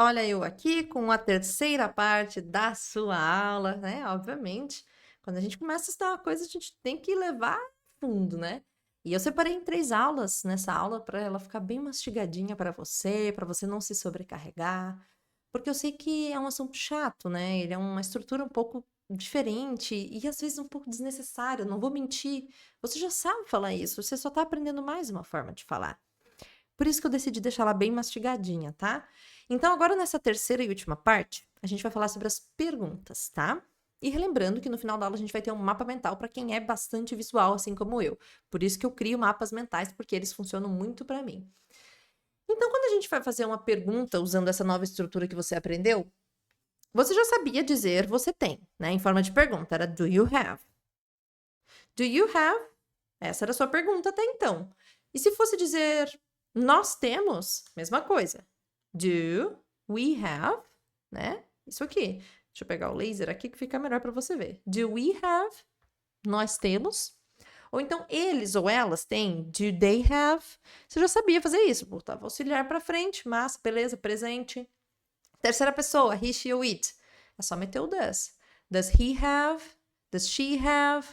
Olha eu aqui com a terceira parte da sua aula, né? Obviamente, quando a gente começa a estudar uma coisa, a gente tem que levar a fundo, né? E eu separei em 3 aulas nessa aula para ela ficar bem mastigadinha para você não se sobrecarregar, porque eu sei que é um assunto chato, né? Ele é uma estrutura um pouco diferente e às vezes um pouco desnecessária, não vou mentir. Você já sabe falar isso, você só tá aprendendo mais uma forma de falar. Por isso que eu decidi deixar ela bem mastigadinha, tá? Então, agora nessa terceira e última parte, a gente vai falar sobre as perguntas, tá? E relembrando que no final da aula a gente vai ter um mapa mental para quem é bastante visual, assim como eu. Por isso que eu crio mapas mentais, porque eles funcionam muito para mim. Então, quando a gente vai fazer uma pergunta usando essa nova estrutura que você aprendeu, você já sabia dizer você tem, né? Em forma de pergunta, era do you have? Do you have? Essa era a sua pergunta até então. E se fosse dizer nós temos, mesma coisa. Do we have, né? Isso aqui. Deixa eu pegar o laser aqui que fica melhor para você ver. Do we have? Nós temos. Ou então eles ou elas têm. Do they have? Você já sabia fazer isso. Botava auxiliar para frente, massa, beleza, presente. Terceira pessoa, he, she ou it. É só meter o does. Does he have? Does she have?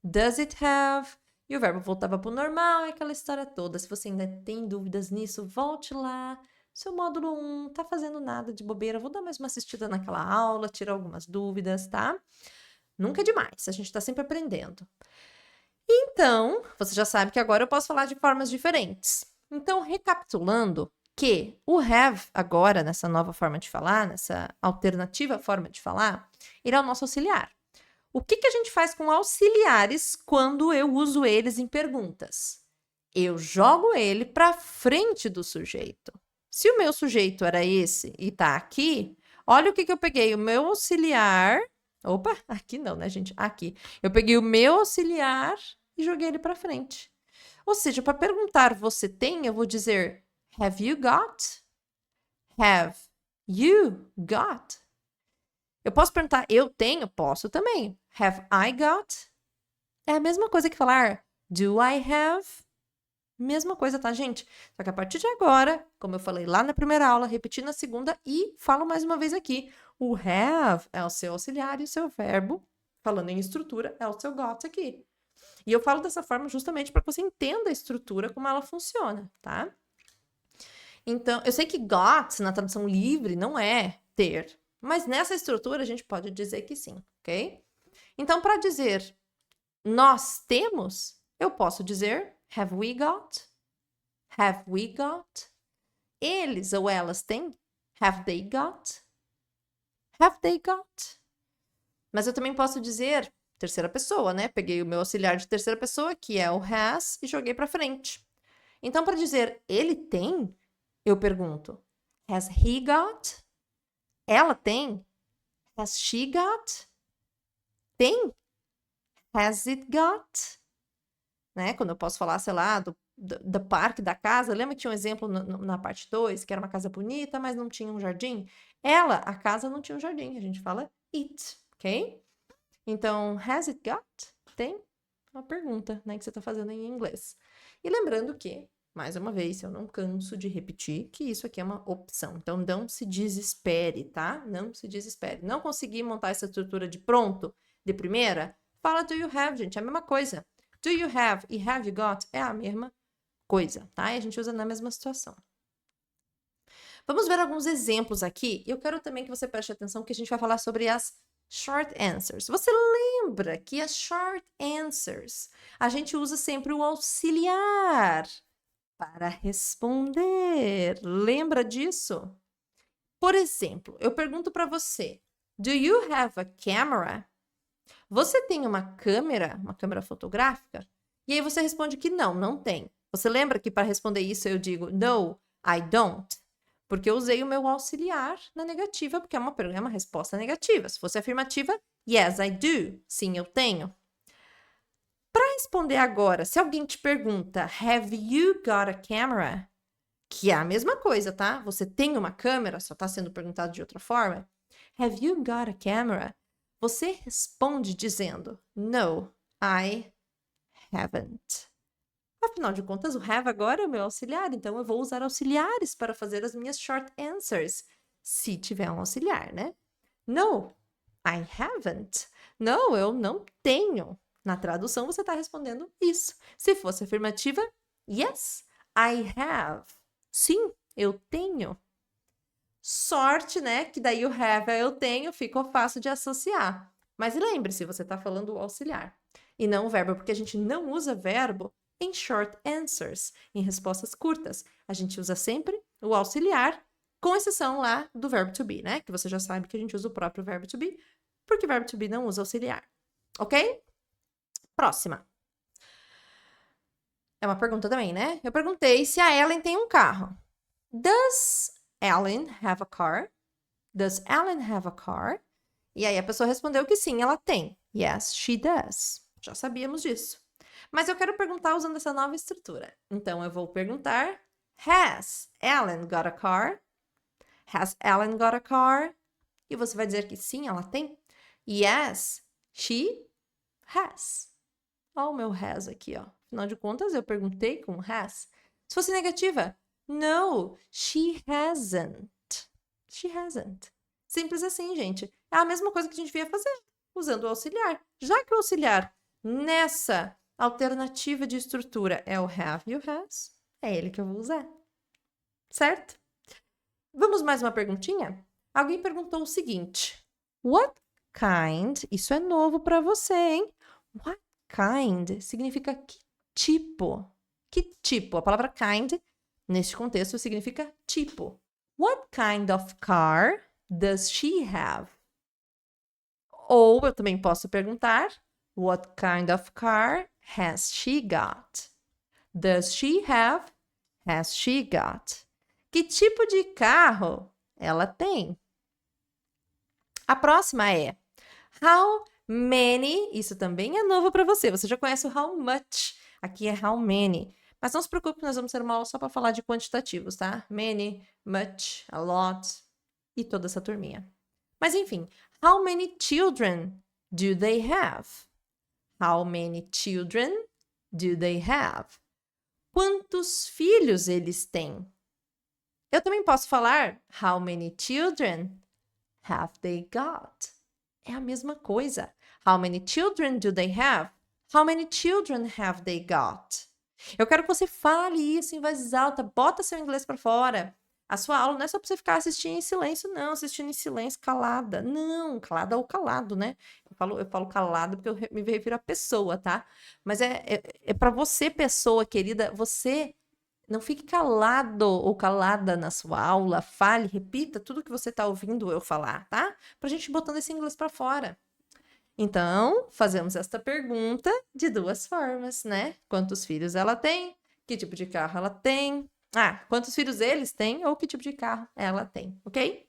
Does it have? E o verbo voltava para o normal, aquela história toda. Se você ainda tem dúvidas nisso, volte lá. Seu módulo 1, tá fazendo nada de bobeira. Vou dar mais uma assistida naquela aula, tirar algumas dúvidas, tá? Nunca é demais, a gente tá sempre aprendendo. Então, você já sabe que agora eu posso falar de formas diferentes. Então, recapitulando, que o have agora, nessa nova forma de falar, nessa alternativa forma de falar, ele é o nosso auxiliar. O que a gente faz com auxiliares quando eu uso eles em perguntas? Eu jogo ele para frente do sujeito. Se o meu sujeito era esse e tá aqui, olha o que eu peguei. O meu auxiliar. Opa, aqui não, né, gente? Aqui. Eu peguei o meu auxiliar e joguei ele para frente. Ou seja, para perguntar você tem, eu vou dizer have you got? Have you got? Eu posso perguntar eu tenho? Posso também. Have I got? É a mesma coisa que falar do I have? Mesma coisa, tá, gente? Só que a partir de agora, como eu falei lá na primeira aula, repeti na segunda e falo mais uma vez aqui. O have é o seu auxiliar e o seu verbo, falando em estrutura, é o seu got aqui. E eu falo dessa forma justamente para que você entenda a estrutura, como ela funciona, tá? Então, eu sei que got, na tradução livre, não é ter, mas nessa estrutura a gente pode dizer que sim, ok? Então, para dizer nós temos, eu posso dizer have we got? Have we got? Eles ou elas têm? Have they got? Have they got? Mas eu também posso dizer terceira pessoa, né? Peguei o meu auxiliar de terceira pessoa, que é o has, e joguei para frente. Então, para dizer ele tem, eu pergunto: has he got? Ela tem? Has she got? Tem? Has it got? Né? Quando eu posso falar, sei lá, do parque, da casa. Lembra que tinha um exemplo na parte 2, que era uma casa bonita, mas não tinha um jardim? Ela, a casa não tinha um jardim. A gente fala it, ok? Então, has it got? Tem uma pergunta, né, que você está fazendo em inglês. E lembrando que, mais uma vez, eu não canso de repetir que isso aqui é uma opção. Então, não se desespere, tá? Não se desespere. Não consegui montar essa estrutura de pronto, de primeira? Fala do you have, gente, é a mesma coisa. Do you have e have you got é a mesma coisa, tá? E a gente usa na mesma situação. Vamos ver alguns exemplos aqui. Eu quero também que você preste atenção que a gente vai falar sobre as short answers. Você lembra que as short answers a gente usa sempre o auxiliar para responder. Lembra disso? Por exemplo, eu pergunto para você: do you have a camera? Você tem uma câmera fotográfica? E aí você responde que não, não tem. Você lembra que para responder isso eu digo no, I don't? Porque eu usei o meu auxiliar na negativa, porque é uma resposta negativa. Se fosse afirmativa, yes, I do. Sim, eu tenho. Para responder agora, se alguém te pergunta, have you got a camera? Que é a mesma coisa, tá? Você tem uma câmera, só está sendo perguntado de outra forma. Have you got a camera? Você responde dizendo, no, I haven't. Afinal de contas, o have agora é o meu auxiliar, então eu vou usar auxiliares para fazer as minhas short answers. se tiver um auxiliar, né? No, I haven't. Não, eu não tenho. Na tradução, você está respondendo isso. Se fosse afirmativa, yes, I have. Sim, eu tenho. Sorte, né? Que daí o have é eu tenho, ficou fácil de associar. Mas lembre-se, você está falando o auxiliar e não o verbo, porque a gente não usa verbo em short answers, em respostas curtas. A gente usa sempre o auxiliar, com exceção lá do verbo to be, né? Que você já sabe que a gente usa o próprio verbo to be, porque o verbo to be não usa auxiliar. Ok? Próxima. É uma pergunta também, né? Eu perguntei se a Ellen tem um carro. Does Ellen have a car? Does Ellen have a car? E aí a pessoa respondeu que sim, ela tem. Yes, she does. Já sabíamos disso. Mas eu quero perguntar usando essa nova estrutura. Então eu vou perguntar: Has Ellen got a car? Has Ellen got a car? E você vai dizer que sim, ela tem. Yes, she has. Olha o meu has aqui, ó. Afinal de contas, eu perguntei com has. Se fosse negativa, no, she hasn't. She hasn't. Simples assim, gente. É a mesma coisa que a gente devia fazer usando o auxiliar. Já que o auxiliar nessa alternativa de estrutura é o have e o has, é ele que eu vou usar. Certo? Vamos mais uma perguntinha? Alguém perguntou o seguinte: What kind? Isso é novo para você, hein? What kind significa que tipo? Que tipo? A palavra kind, neste contexto, significa tipo. What kind of car does she have? Ou eu também posso perguntar: What kind of car has she got? Does she have? Has she got? Que tipo de carro ela tem? A próxima é How many? Isso também é novo para você. Você já conhece o how much. Aqui é how many. Mas não se preocupe, nós vamos ter uma aula só para falar de quantitativos, tá? Many, much, a lot e toda essa turminha. Mas enfim, how many children do they have? How many children do they have? Quantos filhos eles têm? Eu também posso falar how many children have they got? É a mesma coisa. How many children do they have? How many children have they got? Eu quero que você fale isso em voz alta, bota seu inglês para fora. A sua aula não é só para você ficar assistindo em silêncio, não, assistindo em silêncio, calada. Não, calada ou calado, né? Eu falo calado porque eu me refiro à pessoa, tá? Mas é para você, pessoa querida, você não fique calado ou calada na sua aula, fale, repita tudo que você está ouvindo eu falar, tá? Pra gente ir botando esse inglês para fora. Então, fazemos esta pergunta de duas formas, né? Quantos filhos ela tem? Que tipo de carro ela tem? Quantos filhos eles têm ou que tipo de carro ela tem, ok?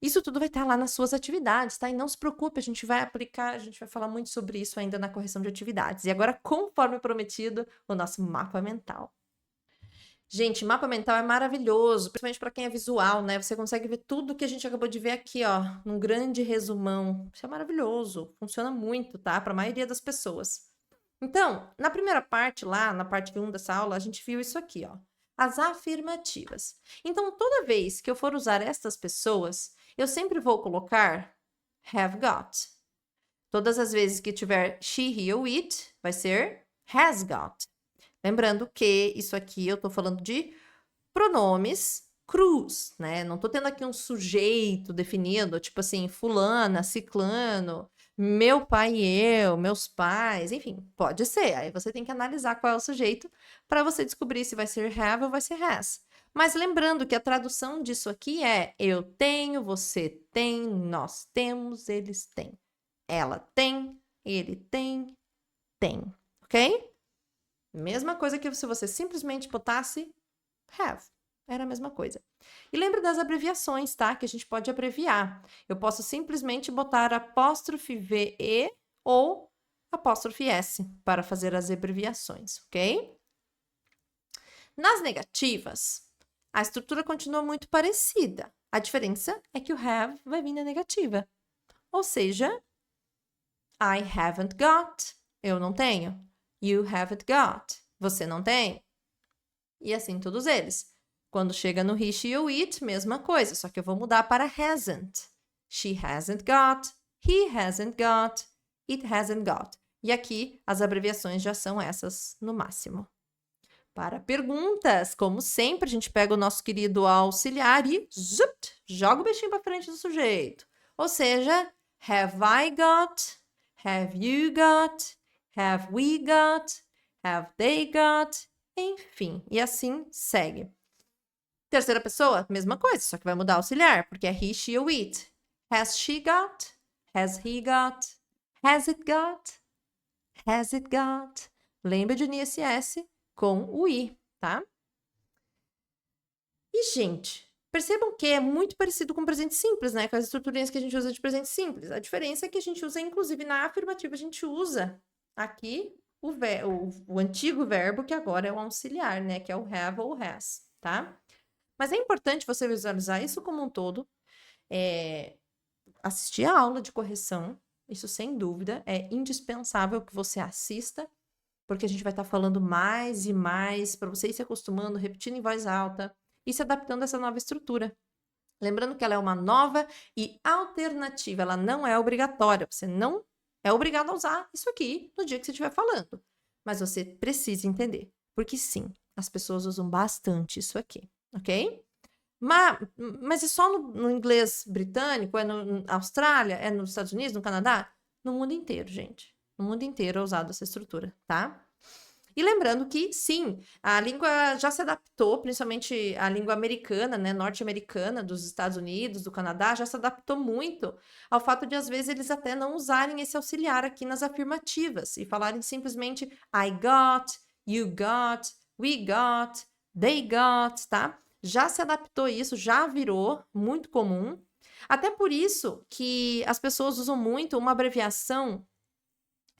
Isso tudo vai estar lá nas suas atividades, tá? E não se preocupe, a gente vai aplicar, a gente vai falar muito sobre isso ainda na correção de atividades. E agora, conforme prometido, o nosso mapa mental. Gente, mapa mental é maravilhoso, principalmente para quem é visual, né? Você consegue ver tudo que a gente acabou de ver aqui, ó, num grande resumão. Isso é maravilhoso, funciona muito, tá? Para a maioria das pessoas. Então, na primeira parte lá, na parte 1 dessa aula, a gente viu isso aqui, ó, as afirmativas. Então, toda vez que eu for usar estas pessoas, eu sempre vou colocar have got. Todas as vezes que tiver she, he ou it, vai ser has got. Lembrando que isso aqui eu tô falando de pronomes crus, né? Não tô tendo aqui um sujeito definido, tipo assim, fulana, ciclano, meu pai e eu, meus pais, enfim, pode ser. Aí você tem que analisar qual é o sujeito para você descobrir se vai ser have ou vai ser has. Mas lembrando que a tradução disso aqui é eu tenho, você tem, nós temos, eles têm. Ela tem, ele tem, ok? Mesma coisa que se você simplesmente botasse have. Era a mesma coisa. E lembre das abreviações, tá? Que a gente pode abreviar. Eu posso simplesmente botar apóstrofe VE ou apóstrofe S para fazer as abreviações, ok? Nas negativas, a estrutura continua muito parecida. A diferença é que o have vai vir na negativa. Ou seja, I haven't got. Eu não tenho. You haven't got. Você não tem. E assim todos eles. Quando chega no he, she ou it, mesma coisa, só que eu vou mudar para hasn't. She hasn't got, he hasn't got, it hasn't got. E aqui as abreviações já são essas no máximo. Para perguntas, como sempre, a gente pega o nosso querido auxiliar e joga o bichinho para frente do sujeito. Ou seja, have I got, have you got, have we got, have they got, enfim, e assim segue. Terceira pessoa, mesma coisa, só que vai mudar auxiliar, porque é he, she ou it. Has she got? Has he got? Has it got? Has it got? Lembra de unir esse S com o I, tá? E, gente, percebam que é muito parecido com o presente simples, né? Com as estruturinhas que a gente usa de presente simples. A diferença é que a gente usa, inclusive, na afirmativa, a gente usa aqui o antigo verbo, que agora é o auxiliar, né? Que é o have ou has, tá? Mas é importante você visualizar isso como um todo, assistir a aula de correção, isso sem dúvida, é indispensável que você assista, porque a gente vai estar falando mais e mais para você ir se acostumando, repetindo em voz alta e se adaptando a essa nova estrutura. Lembrando que ela é uma nova e alternativa, ela não é obrigatória, você não é obrigado a usar isso aqui no dia que você estiver falando, mas você precisa entender, porque sim, as pessoas usam bastante isso aqui, ok? Mas é só no inglês britânico, é na Austrália, é nos Estados Unidos, no Canadá? No mundo inteiro, gente. No mundo inteiro é usado essa estrutura, tá? E lembrando que, sim, a língua já se adaptou, principalmente a língua americana, né, norte-americana, dos Estados Unidos, do Canadá, já se adaptou muito ao fato de, às vezes, eles até não usarem esse auxiliar aqui nas afirmativas e falarem simplesmente I got, you got, we got, they got, tá? Já se adaptou isso, já virou muito comum. Até por isso que as pessoas usam muito uma abreviação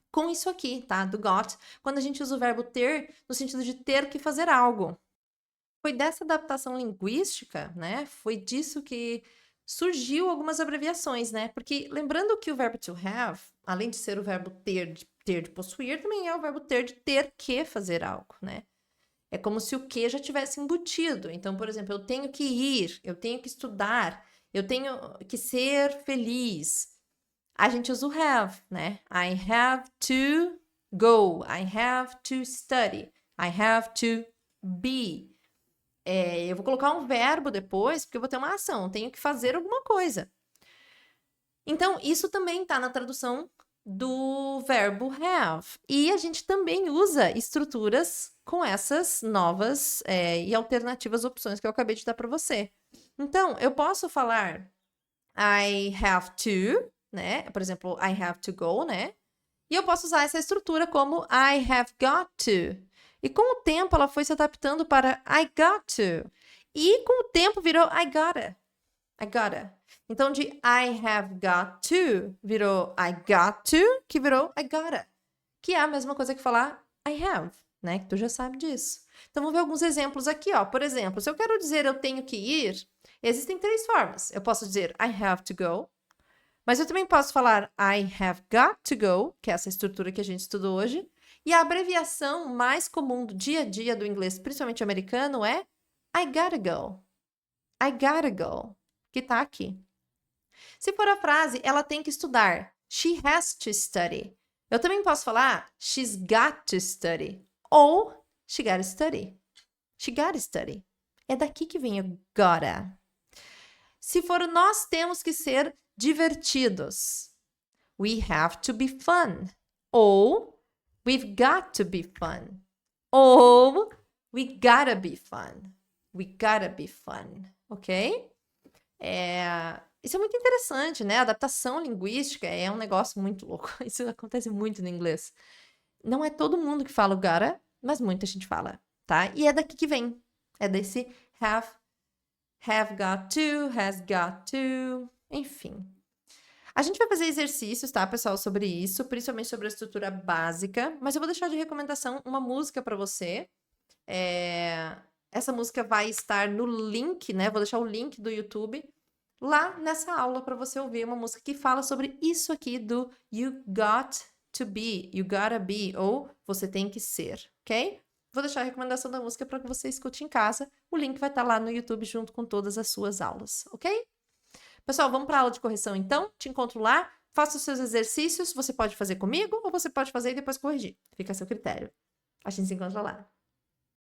com isso aqui, tá? Do got, quando a gente usa o verbo ter no sentido de ter que fazer algo. Foi dessa adaptação linguística, né? Foi disso que surgiu algumas abreviações, né? Porque lembrando que o verbo to have, além de ser o verbo ter de possuir, também é o verbo ter de ter que fazer algo, né? É como se o que já tivesse embutido. Então, por exemplo, eu tenho que ir, eu tenho que estudar, eu tenho que ser feliz. A gente usa o have, né? I have to go, I have to study, I have to be. Eu vou colocar um verbo depois, porque eu vou ter uma ação, eu tenho que fazer alguma coisa. Então, isso também está na tradução do verbo have. E a gente também usa estruturas com essas novas e alternativas opções que eu acabei de dar para você. Então, eu posso falar I have to, né? Por exemplo, I have to go, né? E eu posso usar essa estrutura como I have got to. E com o tempo ela foi se adaptando para I got to. E com o tempo virou I gotta. I gotta. Então, de I have got to virou I got to, que virou I gotta. Que é a mesma coisa que falar I have, né? Que tu já sabe disso. Então, vamos ver alguns exemplos aqui, ó. Por exemplo, se eu quero dizer eu tenho que ir, existem 3 formas. Eu posso dizer I have to go, mas eu também posso falar I have got to go, que é essa estrutura que a gente estudou hoje. E a abreviação mais comum do dia a dia do inglês, principalmente americano, é I gotta go. I gotta go, que tá aqui. Se for a frase, ela tem que estudar. She has to study. Eu também posso falar she's got to study. Ou she gotta study. She gotta study. É daqui que vem o gotta. Se for nós temos que ser divertidos. We have to be fun. Ou we've got to be fun. Ou we gotta be fun. We gotta be fun. Ok? Isso é muito interessante, né? A adaptação linguística é um negócio muito louco. Isso acontece muito no inglês. Não é todo mundo que fala o gotta, mas muita gente fala, tá? E é daqui que vem. É desse have got to, has got to, enfim. A gente vai fazer exercícios, tá, pessoal, sobre isso, principalmente sobre a estrutura básica, mas eu vou deixar de recomendação uma música para você. Essa música vai estar no link, né? Vou deixar o link do YouTube lá nessa aula para você ouvir uma música que fala sobre isso aqui do you got to be, you gotta be, ou você tem que ser, ok? vou deixar a recomendação da música para que você escute em casa. O link vai estar lá no YouTube junto com todas as suas aulas, ok? Pessoal, vamos para a aula de correção então? Te encontro lá. Faça os seus exercícios. Você pode fazer comigo ou você pode fazer e depois corrigir. Fica a seu critério. A gente se encontra lá.